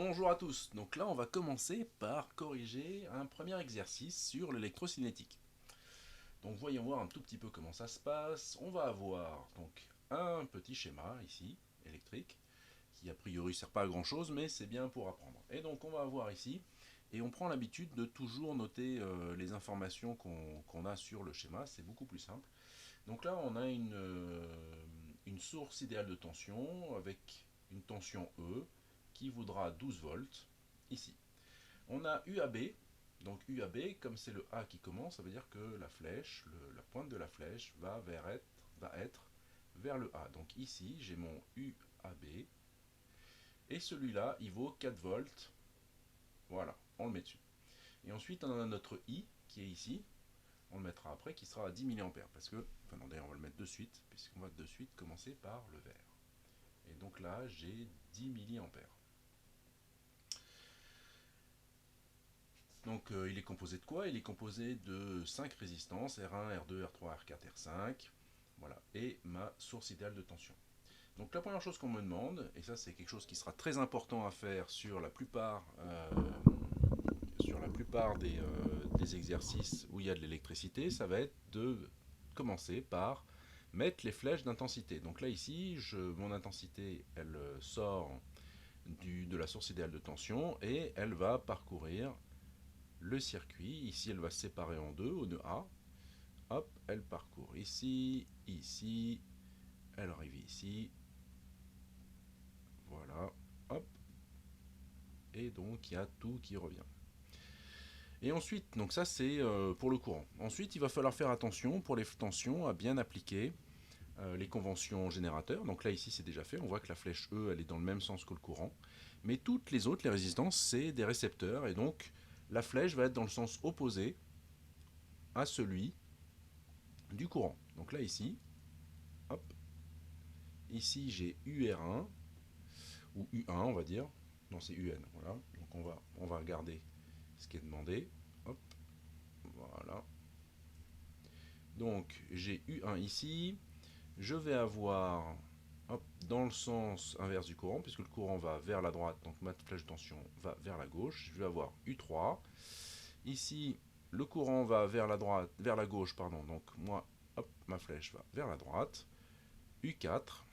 Bonjour à tous, donc là on va commencer par corriger un premier exercice sur l'électrocinétique. Donc voyons voir un tout petit peu comment ça se passe. On va avoir donc un petit schéma ici, électrique, qui a priori sert pas à grand chose mais c'est bien pour apprendre. Et donc on va avoir ici, et on prend l'habitude de toujours noter les informations qu'on a sur le schéma, c'est beaucoup plus simple. Donc là on a une source idéale de tension avec une tension E qui vaudra 12 volts ici. On a UAB, donc UAB, comme c'est le A qui commence, ça veut dire que la flèche, la pointe de la flèche va être vers le A. Donc ici, j'ai mon UAB, et celui-là, il vaut 4 volts. Voilà, on le met dessus. Et ensuite, on a notre I, qui est ici, on le mettra après, qui sera à 10 milliampères. Parce que, enfin non, d'ailleurs, on va le mettre de suite, puisqu'on va de suite commencer par le vert. Et donc là, j'ai 10 milliampères. Donc il est composé de quoi? Il est composé de 5 résistances, R1, R2, R3, R4, R5. Voilà, et ma source idéale de tension. Donc la première chose qu'on me demande, et ça c'est quelque chose qui sera très important à faire sur la plupart des exercices où il y a de l'électricité, ça va être de commencer par mettre les flèches d'intensité. Donc là ici, mon intensité, elle sort de la source idéale de tension et elle va parcourir le circuit. Ici, elle va se séparer en deux, au nœud A. Hop, elle parcourt ici, ici, elle arrive ici. Voilà, hop. Et donc, il y a tout qui revient. Et ensuite, donc ça c'est pour le courant. Ensuite, il va falloir faire attention pour les tensions à bien appliquer les conventions générateurs. Donc là, ici, c'est déjà fait. On voit que la flèche E, elle est dans le même sens que le courant. Mais toutes les autres, les résistances, c'est des récepteurs. Et donc, la flèche va être dans le sens opposé à celui du courant. Donc là, ici, hop, ici j'ai UR1, ou U1 on va dire. Non, c'est UN, voilà. Donc on va regarder ce qui est demandé. Hop, voilà. Donc j'ai U1 ici. Je vais avoir, hop, dans le sens inverse du courant, puisque le courant va vers la droite, donc ma flèche de tension va vers la gauche. Je vais avoir U3. Ici, le courant va vers la droite, vers la gauche, pardon. Donc moi, hop, ma flèche va vers la droite. U4.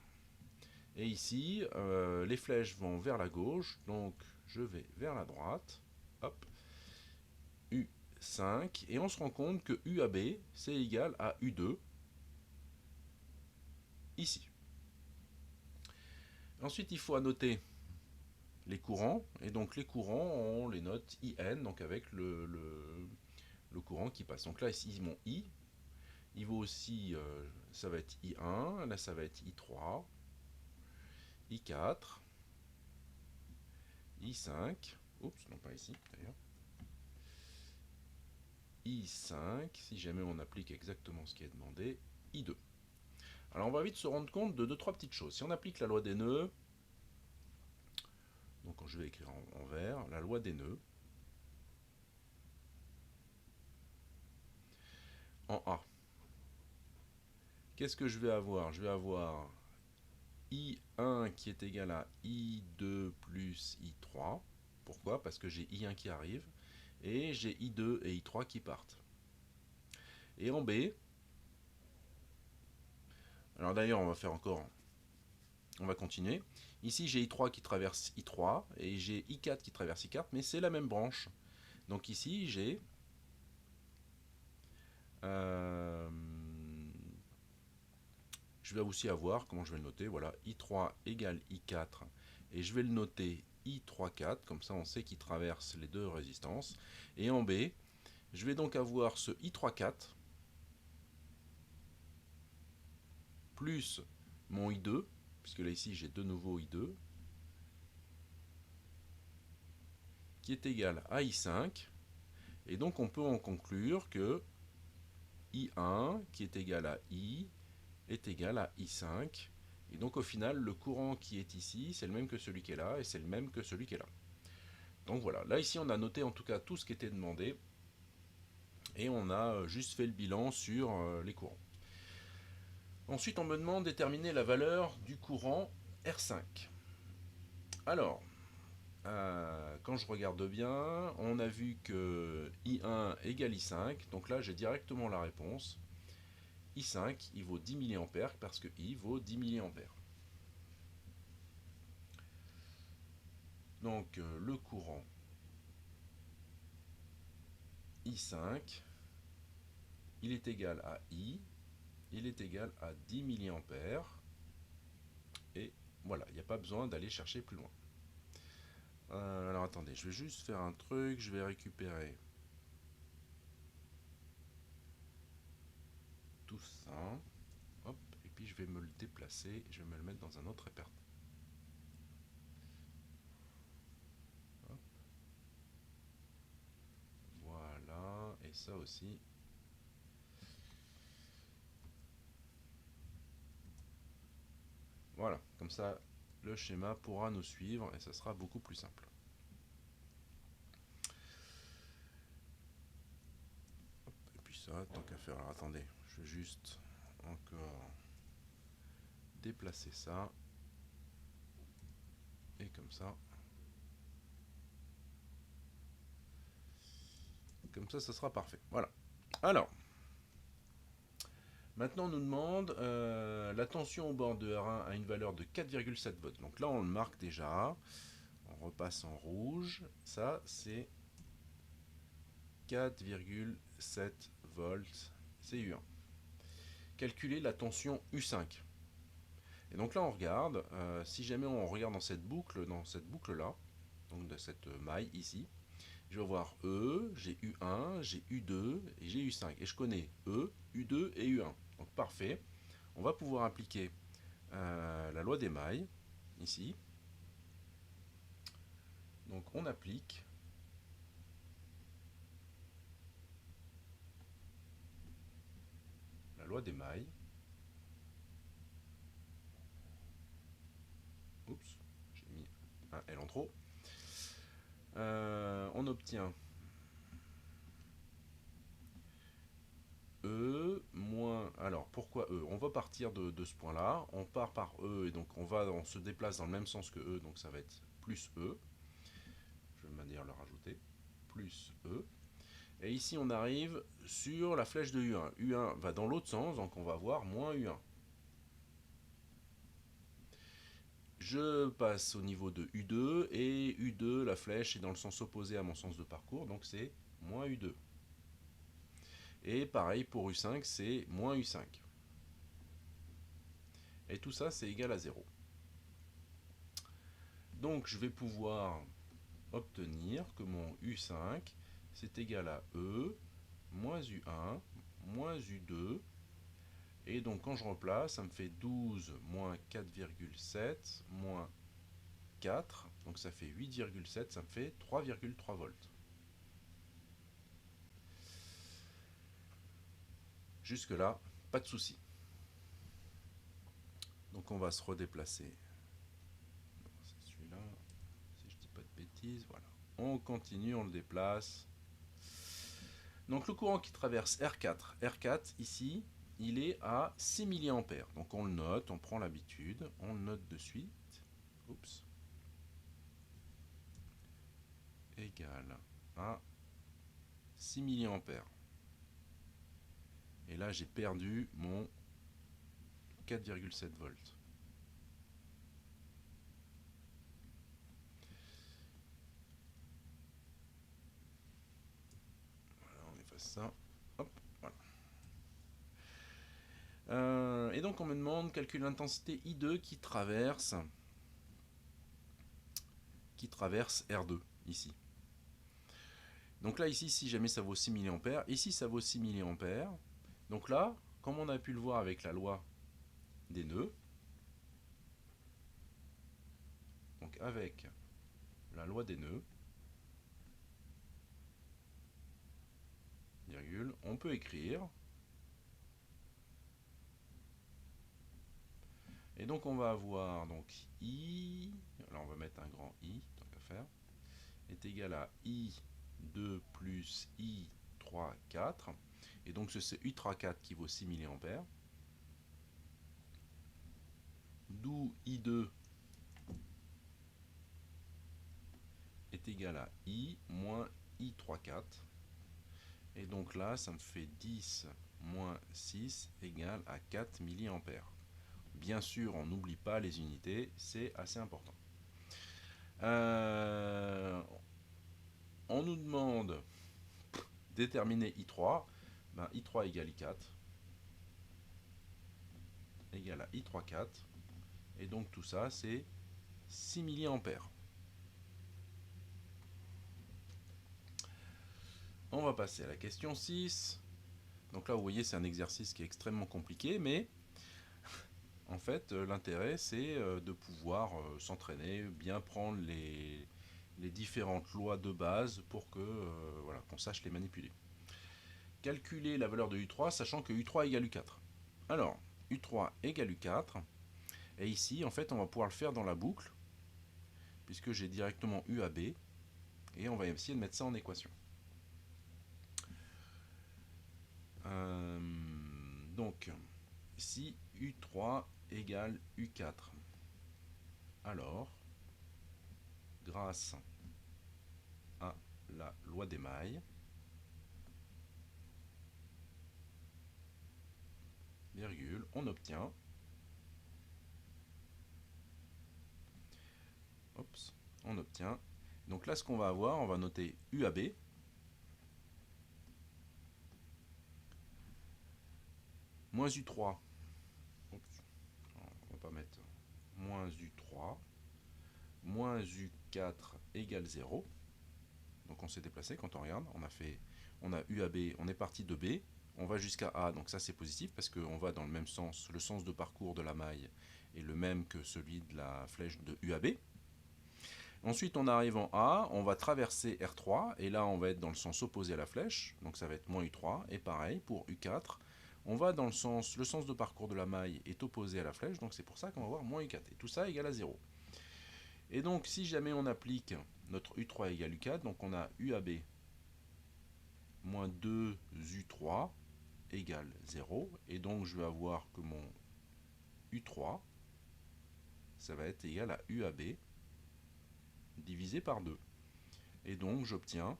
Et ici, les flèches vont vers la gauche, donc je vais vers la droite. Hop, U5. Et on se rend compte que UAB, c'est égal à U2, ici. Ensuite, il faut annoter les courants. Et donc les courants, on les note IN, donc avec le courant qui passe. Donc là, ici, mon I, il vaut aussi, ça va être I1, là, ça va être I3, I4, I5. Oups, non pas ici, d'ailleurs. I5, si jamais on applique exactement ce qui est demandé, I2. Alors on va vite se rendre compte de 2-3 petites choses. Si on applique la loi des nœuds, donc je vais écrire en vert, la loi des nœuds, en A. Qu'est-ce que je vais avoir? Je vais avoir I1 qui est égal à I2 plus I3. Pourquoi? Parce que j'ai I1 qui arrive, et j'ai I2 et I3 qui partent. Et en B, alors d'ailleurs on va faire encore, on va continuer. Ici j'ai I3 qui traverse I3, et j'ai I4 qui traverse I4, mais c'est la même branche. Donc ici j'ai je vais aussi avoir, comment je vais le noter, voilà, I3 égale I4, et je vais le noter I3,4, comme ça on sait qu'il traverse les deux résistances. Et en B, je vais donc avoir ce I3,4 plus mon I2, puisque là ici j'ai de nouveau I2, qui est égal à I5, et donc on peut en conclure que I1 qui est égal à I est égal à I5, et donc au final le courant qui est ici c'est le même que celui qui est là, et c'est le même que celui qui est là. Donc voilà, là ici on a noté en tout cas tout ce qui était demandé, et on a juste fait le bilan sur les courants. Ensuite on me demande de déterminer la valeur du courant R5. Alors, quand je regarde bien, on a vu que I1 égale I5, donc là j'ai directement la réponse. I5, il vaut 10 mA parce que I vaut 10 mA. Donc le courant I5, il est égal à I, il est égal à 10 mA. Et voilà, il n'y a pas besoin d'aller chercher plus loin. Alors attendez, je vais juste faire un truc, je vais récupérer tout ça. Hop, et puis je vais me le déplacer, je vais me le mettre dans un autre répertoire. Hop, voilà, et ça aussi. Voilà, comme ça le schéma pourra nous suivre et ça sera beaucoup plus simple. Hop, et puis ça, tant qu'à faire, alors attendez, je vais juste encore déplacer ça. Et comme ça. Comme ça sera parfait. Voilà. Alors, maintenant on nous demande la tension au bord de R1 à une valeur de 4,7 volts. Donc là on le marque déjà. On repasse en rouge. Ça c'est 4,7 volts CU1. Calculer la tension U5. Et donc là on regarde, si jamais on regarde dans cette boucle là, donc de cette maille ici, je vais voir E, j'ai U1, j'ai U2 et j'ai U5. Et je connais E, U2 et U1. Donc parfait. On va pouvoir appliquer la loi des mailles ici. Donc on applique la loi des mailles. Oups, j'ai mis un L en trop. On obtient E moins... Alors pourquoi E? On va partir de ce point là. On part par E et donc on se déplace dans le même sens que E. Donc ça va être plus E. Je vais manière le rajouter. Plus E. Et ici on arrive sur la flèche de U1. U1 va dans l'autre sens, donc on va avoir moins U1. Je passe au niveau de U2, et U2, la flèche est dans le sens opposé à mon sens de parcours, donc c'est moins U2. Et pareil pour U5, c'est moins U5. Et tout ça, c'est égal à 0. Donc je vais pouvoir obtenir que mon U5, c'est égal à E, moins U1, moins U2. Et donc quand je replace, ça me fait 12 moins 4,7 moins 4. Donc ça fait 8,7, ça me fait 3,3 volts. Jusque là, pas de souci. Donc on va se redéplacer. C'est celui-là, si je dis pas de bêtises, voilà. On continue, on le déplace. Donc le courant qui traverse R4 ici, il est à 6 mA. Donc on le note, on prend l'habitude, on le note de suite. Oups. Égal à 6 mA. Et là j'ai perdu mon 4,7 volts. Voilà, on efface ça. Hop, voilà. Et donc on me demande calculer l'intensité I2 qui traverse R2 ici. Donc là ici, si jamais ça vaut 6 mA, ici ça vaut 6 mA. Donc là, comme on a pu le voir avec la loi des nœuds, donc avec la loi des nœuds, virgule, on peut écrire, et donc on va avoir donc I, alors on va mettre un grand I, tant qu'à faire, est égal à I2 plus I3, 4, et donc c'est I3, 4 qui vaut 6 mA, d'où I2 est égal à I moins I 3 4. Et donc là, ça me fait 10 moins 6 égale à 4 mA. Bien sûr, on n'oublie pas les unités, c'est assez important. On nous demande déterminer I3. Ben, I3 égale I4 égale à I3 4. Et donc tout ça, c'est 6 mA. On va passer à la question 6. Donc là, vous voyez, c'est un exercice qui est extrêmement compliqué, mais en fait, l'intérêt, c'est de pouvoir s'entraîner, bien prendre les différentes lois de base pour que voilà, qu'on sache les manipuler. Calculer la valeur de U3, sachant que U3 égale U4. Alors, U3 égale U4, et ici, en fait, on va pouvoir le faire dans la boucle, puisque j'ai directement U à B, et on va essayer de mettre ça en équation. Donc, si U3 égale U4, alors, grâce à la loi des mailles, virgule, on obtient donc là ce qu'on va avoir, on va noter U à B moins U3, on va pas mettre moins U3 moins U4 égale 0. Donc on s'est déplacé quand on regarde, on a U à B, on est parti de B, on va jusqu'à A, donc ça c'est positif parce qu'on va dans le même sens, le sens de parcours de la maille est le même que celui de la flèche de U à B. Ensuite on arrive en A, on va traverser R3, et là on va être dans le sens opposé à la flèche, donc ça va être moins U3, et pareil pour U4, on va dans le sens de parcours de la maille est opposé à la flèche, donc c'est pour ça qu'on va avoir moins U4, et tout ça égale à 0. Et donc si jamais on applique notre U3 égale U4, donc on a U à B moins 2U3 égale 0, et donc je vais avoir que mon U3, ça va être égal à U à B divisé par 2. Et donc j'obtiens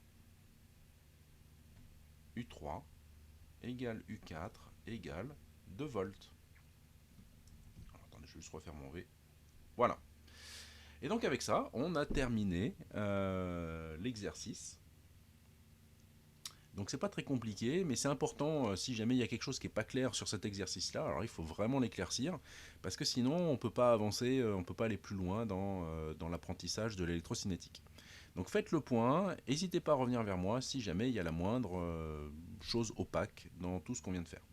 U3 égale U4 égale 2 volts. Alors, attendez, je vais juste refaire mon V. Voilà. Et donc avec ça, on a terminé l'exercice. Donc c'est pas très compliqué, mais c'est important si jamais il y a quelque chose qui n'est pas clair sur cet exercice-là, alors il faut vraiment l'éclaircir, parce que sinon on ne peut pas avancer, on ne peut pas aller plus loin dans l'apprentissage de l'électrocinétique. Donc faites le point, n'hésitez pas à revenir vers moi si jamais il y a la moindre chose opaque dans tout ce qu'on vient de faire.